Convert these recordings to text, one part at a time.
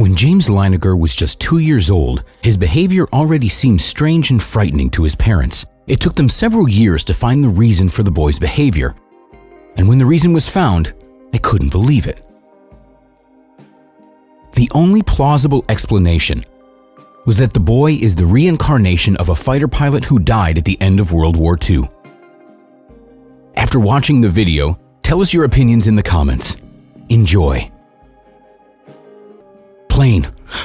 When James Leininger was just 2 years old, his behavior already seemed strange and frightening to his parents. It took them several years to find the reason for the boy's behavior. And when the reason was found, they couldn't believe it. The only plausible explanation was that the boy is the reincarnation of a fighter pilot who died at the end of World War II. After watching the video, tell us your opinions in the comments. Enjoy.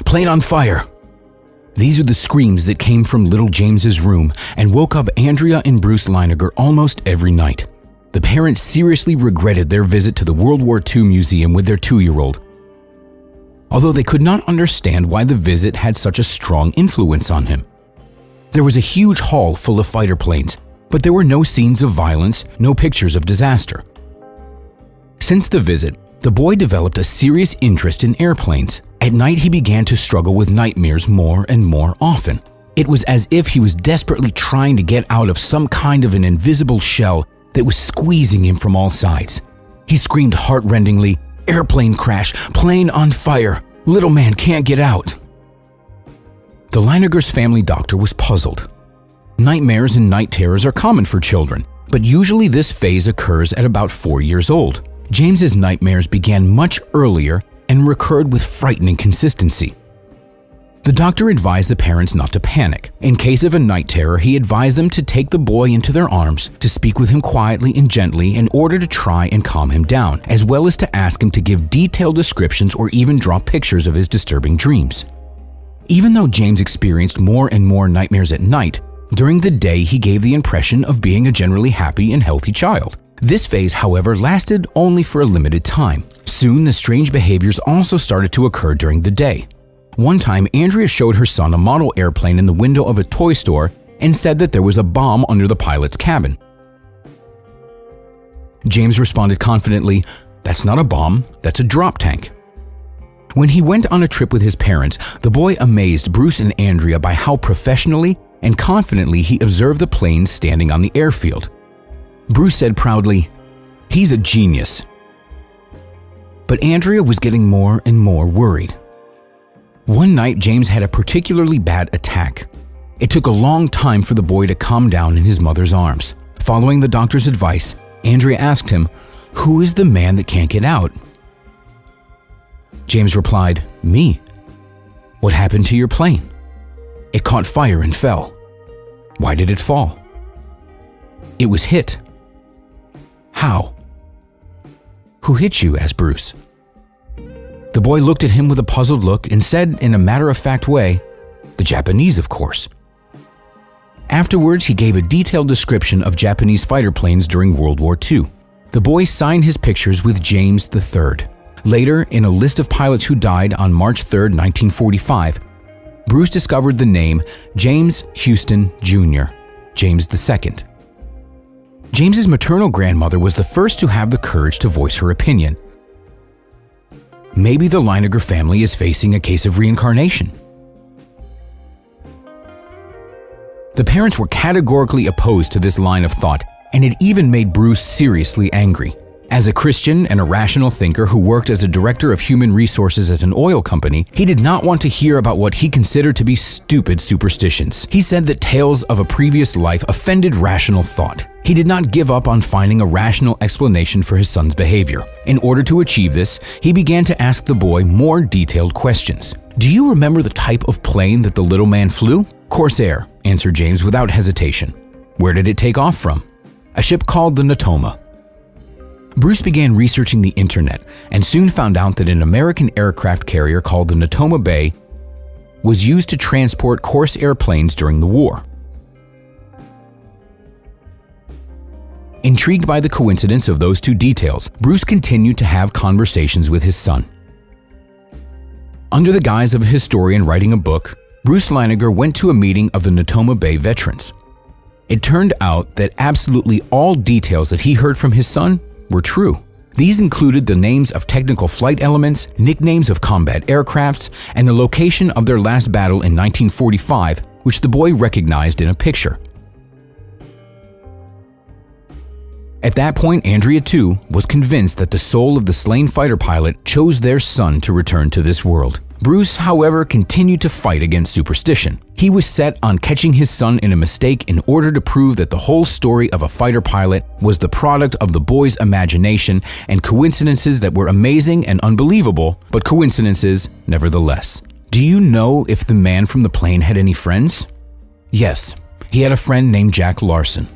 Plane on fire. These are the screams that came from little James's room and woke up Andrea and Bruce Leininger almost every night. The parents seriously regretted their visit to the World War II museum with their 2-year-old, although they could not understand why the visit had such a strong influence on him. There was a huge hall full of fighter planes, but there were no scenes of violence, no pictures of disaster. Since the visit, the boy developed a serious interest in airplanes. At night, he began to struggle with nightmares more and more often. It was as if he was desperately trying to get out of some kind of an invisible shell that was squeezing him from all sides. He screamed heart-rendingly, "Airplane crash, plane on fire, little man can't get out." The Leiningers' family doctor was puzzled. Nightmares and night terrors are common for children, but usually this phase occurs at about 4 years old. James's nightmares began much earlier and recurred with frightening consistency. The doctor advised the parents not to panic. In case of a night terror, he advised them to take the boy into their arms, to speak with him quietly and gently in order to try and calm him down, as well as to ask him to give detailed descriptions or even draw pictures of his disturbing dreams. Even though James experienced more and more nightmares at night, during the day he gave the impression of being a generally happy and healthy child. This phase, however, lasted only for a limited time. Soon, the strange behaviors also started to occur during the day. One time, Andrea showed her son a model airplane in the window of a toy store and said that there was a bomb under the pilot's cabin. James responded confidently, "That's not a bomb, that's a drop tank." When he went on a trip with his parents, the boy amazed Bruce and Andrea by how professionally and confidently he observed the planes standing on the airfield. Bruce said proudly, "He's a genius." But Andrea was getting more and more worried. One night, James had a particularly bad attack. It took a long time for the boy to calm down in his mother's arms. Following the doctor's advice, Andrea asked him, "Who is the man that can't get out?" James replied, "Me." "What happened to your plane?" "It caught fire and fell." "Why did it fall?" "It was hit." "How?" "Who hit you?" asked Bruce. The boy looked at him with a puzzled look and said in a matter-of-fact way, "The Japanese, of course." Afterwards, he gave a detailed description of Japanese fighter planes during World War II. The boy signed his pictures with James III. Later, in a list of pilots who died on March 3, 1945, Bruce discovered the name James Houston Jr., James II. James's maternal grandmother was the first to have the courage to voice her opinion. Maybe the Leininger family is facing a case of reincarnation. The parents were categorically opposed to this line of thought, and it even made Bruce seriously angry. As a Christian and a rational thinker who worked as a director of human resources at an oil company, he did not want to hear about what he considered to be stupid superstitions. He said that tales of a previous life offended rational thought. He did not give up on finding a rational explanation for his son's behavior. In order to achieve this, he began to ask the boy more detailed questions. "Do you remember the type of plane that the little man flew?" "Corsair," answered James without hesitation. "Where did it take off from?" "A ship called the Natoma." Bruce began researching the internet and soon found out that an American aircraft carrier called the Natoma Bay was used to transport Corsair planes during the war. Intrigued by the coincidence of those two details, Bruce continued to have conversations with his son. Under the guise of a historian writing a book, Bruce Leininger went to a meeting of the Natoma Bay veterans. It turned out that absolutely all details that he heard from his son were true. These included the names of technical flight elements, nicknames of combat aircrafts, and the location of their last battle in 1945, which the boy recognized in a picture. At that point, Andrea, too, was convinced that the soul of the slain fighter pilot chose their son to return to this world. Bruce, however, continued to fight against superstition. He was set on catching his son in a mistake in order to prove that the whole story of a fighter pilot was the product of the boy's imagination and coincidences that were amazing and unbelievable, but coincidences nevertheless. Do you know if the man from the plane had any friends? Yes, he had a friend named Jack Larson.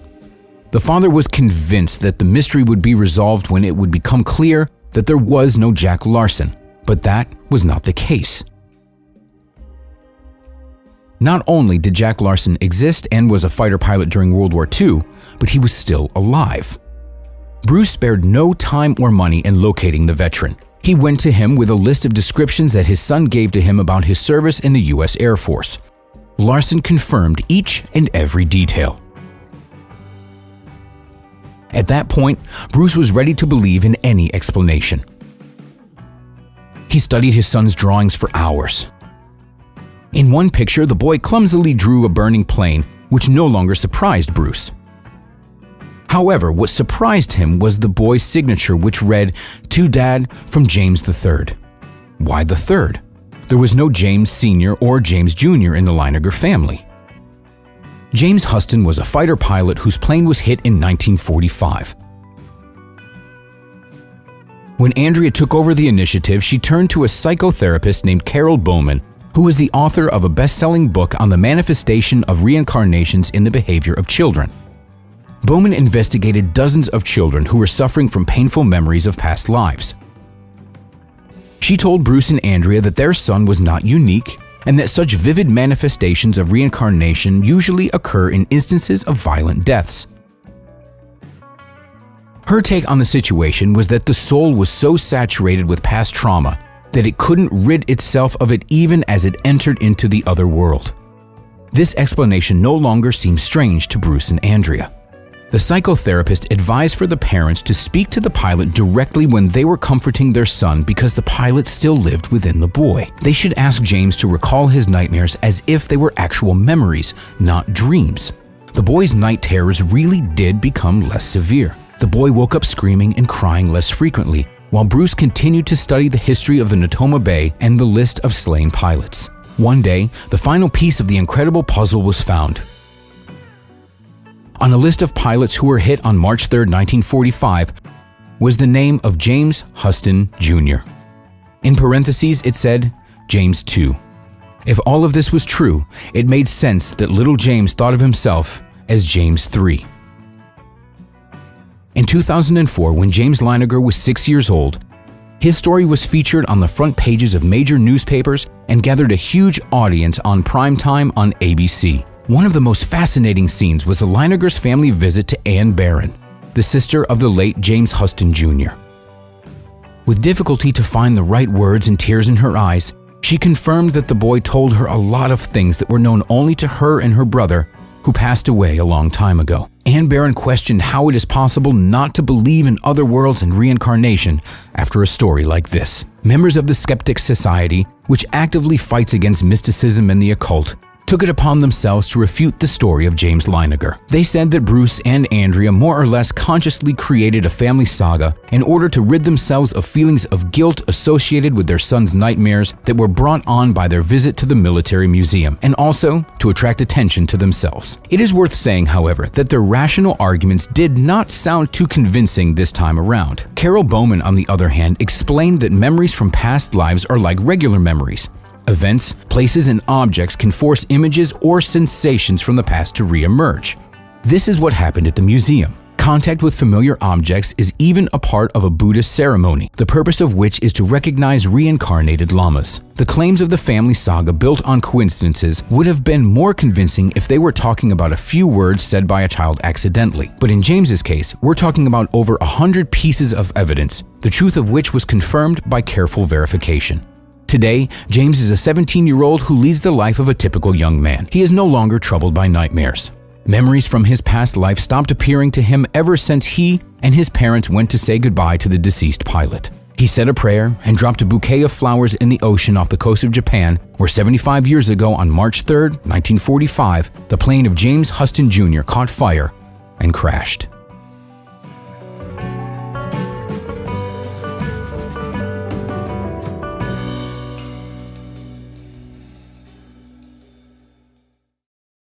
The father was convinced that the mystery would be resolved when it would become clear that there was no Jack Larson, but that was not the case. Not only did Jack Larson exist and was a fighter pilot during World War II, but he was still alive. Bruce spared no time or money in locating the veteran. He went to him with a list of descriptions that his son gave to him about his service in the U.S. Air Force. Larson confirmed each and every detail. At that point, Bruce was ready to believe in any explanation. He studied his son's drawings for hours. In one picture, the boy clumsily drew a burning plane, which no longer surprised Bruce. However, what surprised him was the boy's signature, which read, "To Dad from James III." Why the third? There was no James Sr. or James Jr. in the Leininger family. James Huston was a fighter pilot whose plane was hit in 1945. When Andrea took over the initiative, she turned to a psychotherapist named Carol Bowman, who was the author of a best-selling book on the manifestation of reincarnations in the behavior of children. Bowman investigated dozens of children who were suffering from painful memories of past lives. She told Bruce and Andrea that their son was not unique and that such vivid manifestations of reincarnation usually occur in instances of violent deaths. Her take on the situation was that the soul was so saturated with past trauma that it couldn't rid itself of it even as it entered into the other world. This explanation no longer seemed strange to Bruce and Andrea. The psychotherapist advised for the parents to speak to the pilot directly when they were comforting their son because the pilot still lived within the boy. They should ask James to recall his nightmares as if they were actual memories, not dreams. The boy's night terrors really did become less severe. The boy woke up screaming and crying less frequently, while Bruce continued to study the history of the Natoma Bay and the list of slain pilots. One day, the final piece of the incredible puzzle was found. On a list of pilots who were hit on March 3, 1945, was the name of James Huston Jr. In parentheses, it said, James II. If all of this was true, it made sense that little James thought of himself as James III. In 2004, when James Leininger was 6 years old, his story was featured on the front pages of major newspapers and gathered a huge audience on primetime on ABC. One of the most fascinating scenes was the Leiningers' family visit to Anne Barron, the sister of the late James Huston Jr. With difficulty to find the right words and tears in her eyes, she confirmed that the boy told her a lot of things that were known only to her and her brother, who passed away a long time ago. Anne Barron questioned how it is possible not to believe in other worlds and reincarnation after a story like this. Members of the Skeptic Society, which actively fights against mysticism and the occult, took it upon themselves to refute the story of James Leininger. They said that Bruce and Andrea more or less consciously created a family saga in order to rid themselves of feelings of guilt associated with their son's nightmares that were brought on by their visit to the military museum, and also to attract attention to themselves. It is worth saying, however, that their rational arguments did not sound too convincing this time around. Carol Bowman, on the other hand, explained that memories from past lives are like regular memories. Events, places, and objects can force images or sensations from the past to re-emerge. This is what happened at the museum. Contact with familiar objects is even a part of a Buddhist ceremony, the purpose of which is to recognize reincarnated lamas. The claims of the family saga built on coincidences would have been more convincing if they were talking about a few words said by a child accidentally. But in James's case, we're talking about over 100 pieces of evidence, the truth of which was confirmed by careful verification. Today, James is a 17-year-old who leads the life of a typical young man. He is no longer troubled by nightmares. Memories from his past life stopped appearing to him ever since he and his parents went to say goodbye to the deceased pilot. He said a prayer and dropped a bouquet of flowers in the ocean off the coast of Japan, where 75 years ago on March 3, 1945, the plane of James Huston Jr. caught fire and crashed.